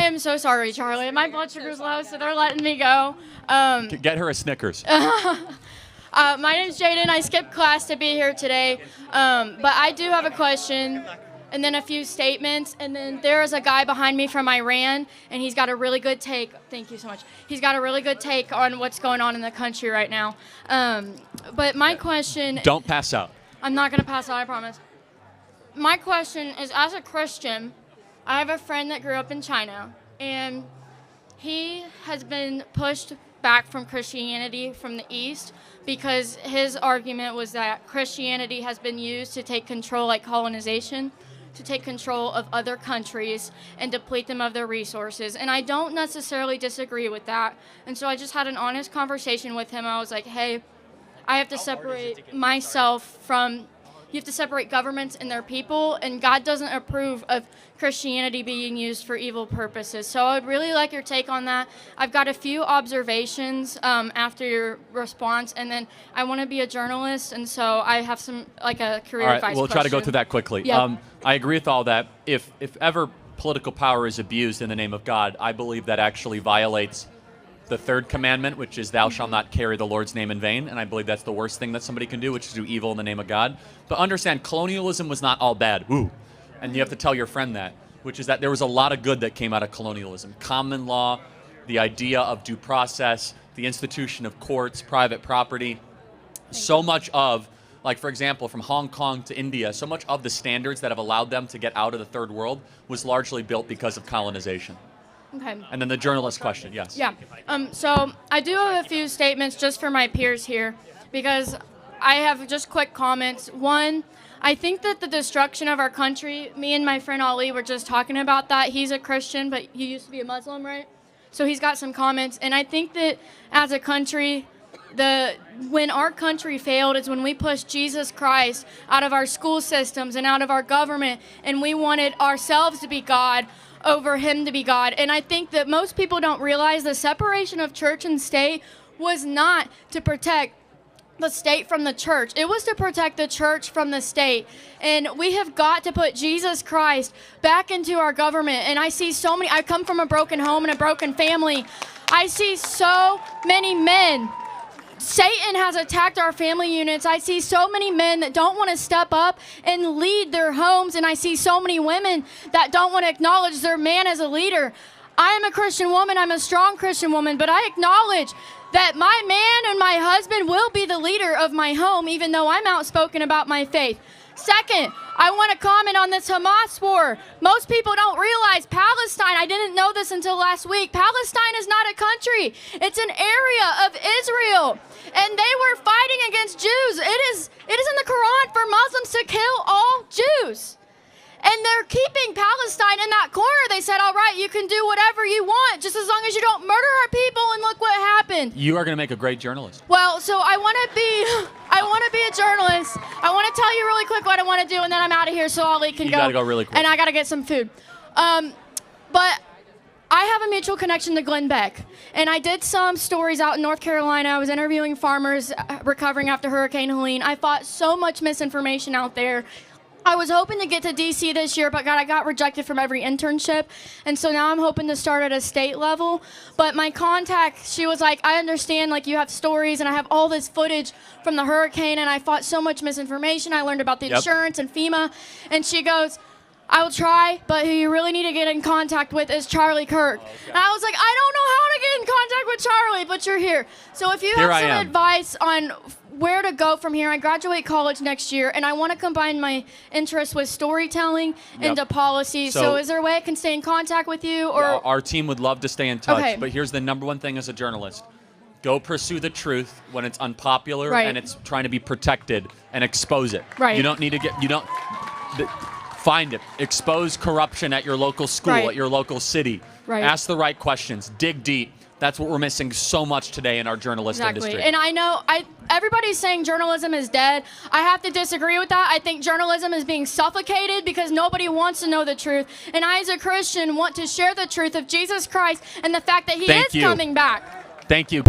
am so sorry, Charlie. My blood sugar's low, so they're letting me go. Get her a Snickers. My name's Jaden. I skipped class to be here today, but I do have a question and then a few statements, and then there is a guy behind me from Iran, and he's got a really good take. Thank you so much. He's got a really good take on what's going on in the country right now. But my question... Don't pass out. I'm not going to pass out, I promise. My question is, as a Christian, I have a friend that grew up in China, and he has been pushed back from Christianity from the East because his argument was that Christianity has been used to take control, like colonization, to take control of other countries and deplete them of their resources. And I don't necessarily disagree with that. And so I just had an honest conversation with him. I was like, hey, I have to separate myself from... You have to separate governments and their people, and God doesn't approve of Christianity being used for evil purposes. So I would really like your take on that. I've got a few observations after your response, and then I want to be a journalist, and so I have some, like a career advice All right, we'll try to go through that quickly. Yep. I agree with all that. If ever political power is abused in the name of God, I believe that actually violates the third commandment, which is thou shalt not carry the Lord's name in vain. And I believe that's the worst thing that somebody can do, which is do evil in the name of God. But understand, colonialism was not all bad. Ooh. And you have to tell your friend that, which is that there was a lot of good that came out of colonialism. Common law, the idea of due process, the institution of courts, private property. So much of, like for example, from Hong Kong to India, so much of the standards that have allowed them to get out of the third world was largely built because of colonization. Okay. And then the journalist question, yes. Yeah. So I do have a few statements just for my peers here, because I have just quick comments. One, I think that the destruction of our country, me and my friend Ali were just talking about that. He's a Christian, but he used to be a Muslim, right? So he's got some comments. And I think that as a country, when our country failed is when we pushed Jesus Christ out of our school systems and out of our government, and we wanted ourselves to be God over him to be God. And I think that most people don't realize the separation of church and state was not to protect the state from the church. It was to protect the church from the state. And we have got to put Jesus Christ back into our government. And I see so many, I come from a broken home and a broken family. I see so many men. Satan has attacked our family units. I see so many men that don't want to step up and lead their homes, and I see so many women that don't want to acknowledge their man as a leader. I am a Christian woman. I'm a strong Christian woman, but I acknowledge that my man and my husband will be the leader of my home, even though I'm outspoken about my faith. Second, I want to comment on this Hamas war. Most people don't realize Palestine, I didn't know this until last week, Palestine is not a country. It's an area of Israel. And they were fighting against Jews. It is in the Quran for Muslims to kill all Jews. And they're keeping Palestine in that corner. They said, all right, you can do whatever you want, just as long as you don't murder our people, and look what happened. You are going to make a great journalist. Well, so I want to be a journalist. I want to tell you really quick what I want to do, and then I'm out of here so Ali can go. You got to go really quick. And I got to get some food. But I have a mutual connection to Glenn Beck, and I did some stories out in North Carolina. I was interviewing farmers recovering after Hurricane Helene. I fought so much misinformation out there. I was hoping to get to D.C. this year, but God, I got rejected from every internship, and so now I'm hoping to start at a state level. But my contact, she was like, I understand, like, you have stories, and I have all this footage from the hurricane, and I fought so much misinformation. I learned about the insurance and FEMA, and she goes, I will try, but who you really need to get in contact with is Charlie Kirk. Okay. And I was like, I don't know how to get in contact with Charlie, but you're here. So if you have some advice on where to go from here, I graduate college next year, and I want to combine my interests with storytelling into policy. So is there a way I can stay in contact with you? Or our team would love to stay in touch, but here's the number one thing as a journalist. Go pursue the truth when it's unpopular and it's trying to be protected, and expose it. Right. You don't need to find it. Expose corruption at your local school, at your local city. Right. Ask the right questions. Dig deep. That's what we're missing so much today in our journalist industry. And I know everybody's saying journalism is dead. I have to disagree with that. I think journalism is being suffocated because nobody wants to know the truth. And I, as a Christian, want to share the truth of Jesus Christ and the fact that he is coming back. Thank you.